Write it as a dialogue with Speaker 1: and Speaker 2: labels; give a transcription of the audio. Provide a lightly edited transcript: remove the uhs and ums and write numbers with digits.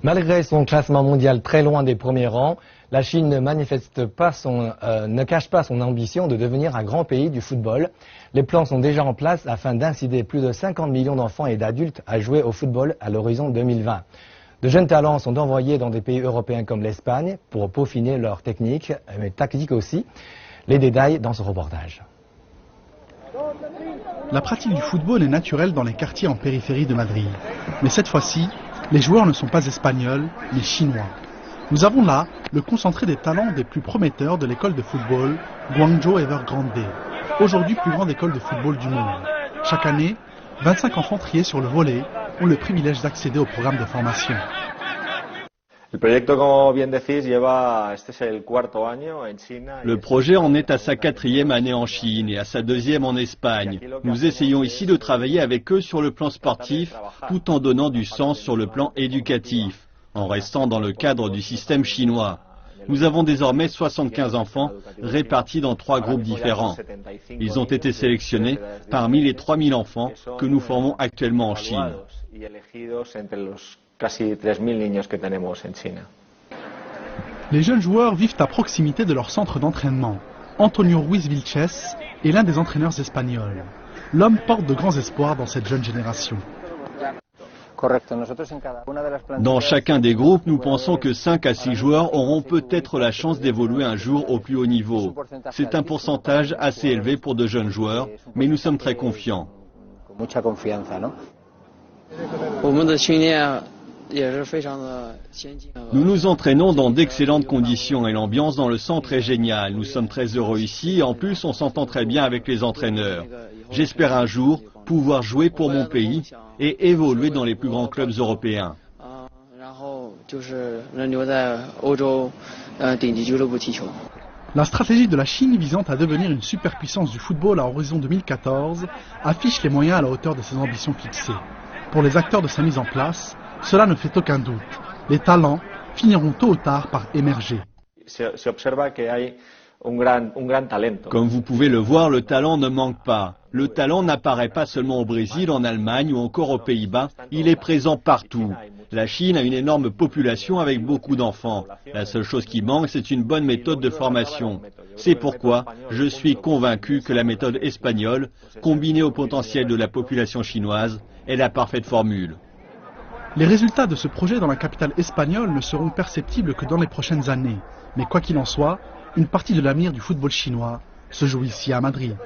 Speaker 1: Malgré son classement mondial très loin des premiers rangs, la Chine ne cache pas son ambition de devenir un grand pays du football. Les plans sont déjà en place afin d'inciter plus de 50 millions d'enfants et d'adultes à jouer au football à l'horizon 2020. De jeunes talents sont envoyés dans des pays européens comme l'Espagne pour peaufiner leur technique, mais tactique aussi. Les détails dans ce reportage.
Speaker 2: La pratique du football est naturelle dans les quartiers en périphérie de Madrid. Mais cette fois-ci, les joueurs ne sont pas espagnols, mais chinois. Nous avons là le concentré des talents des plus prometteurs de l'école de football Guangzhou Evergrande, aujourd'hui plus grande école de football du monde. Chaque année, 25 enfants triés sur le volley ont le privilège d'accéder au programme de formation.
Speaker 3: Le projet en est à sa 4e année en Chine et à sa 2e en Espagne. Nous essayons ici de travailler avec eux sur le plan sportif, tout en donnant du sens sur le plan éducatif, en restant dans le cadre du système chinois. Nous avons désormais 75 enfants répartis dans 3 groupes différents. Ils ont été sélectionnés parmi les 3000 enfants que nous formons actuellement en Chine.
Speaker 2: Les jeunes joueurs vivent à proximité de leur centre d'entraînement. Antonio Ruiz Vilches est l'un des entraîneurs espagnols. L'homme porte de grands espoirs dans cette jeune génération.
Speaker 3: Dans chacun des groupes, nous pensons que 5 à 6 joueurs auront peut-être la chance d'évoluer un jour au plus haut niveau. C'est un pourcentage assez élevé pour de jeunes joueurs, mais nous sommes très confiants. Nous nous entraînons dans d'excellentes conditions et l'ambiance dans le centre est géniale. Nous sommes très heureux ici et en plus on s'entend très bien avec les entraîneurs. J'espère un jour pouvoir jouer pour mon pays et évoluer dans les plus grands clubs européens.
Speaker 2: La stratégie de la Chine visant à devenir une superpuissance du football à horizon 2014 affiche les moyens à la hauteur de ses ambitions fixées. Pour les acteurs de sa mise en place, cela ne fait aucun doute. Les talents finiront tôt ou tard par émerger.
Speaker 3: Comme vous pouvez le voir, le talent ne manque pas. Le talent n'apparaît pas seulement au Brésil, en Allemagne ou encore aux Pays-Bas, il est présent partout. La Chine a une énorme population avec beaucoup d'enfants. La seule chose qui manque, c'est une bonne méthode de formation. C'est pourquoi je suis convaincu que la méthode espagnole, combinée au potentiel de la population chinoise, est la parfaite formule.
Speaker 2: Les résultats de ce projet dans la capitale espagnole ne seront perceptibles que dans les prochaines années. Mais quoi qu'il en soit, une partie de l'avenir du football chinois se joue ici à Madrid.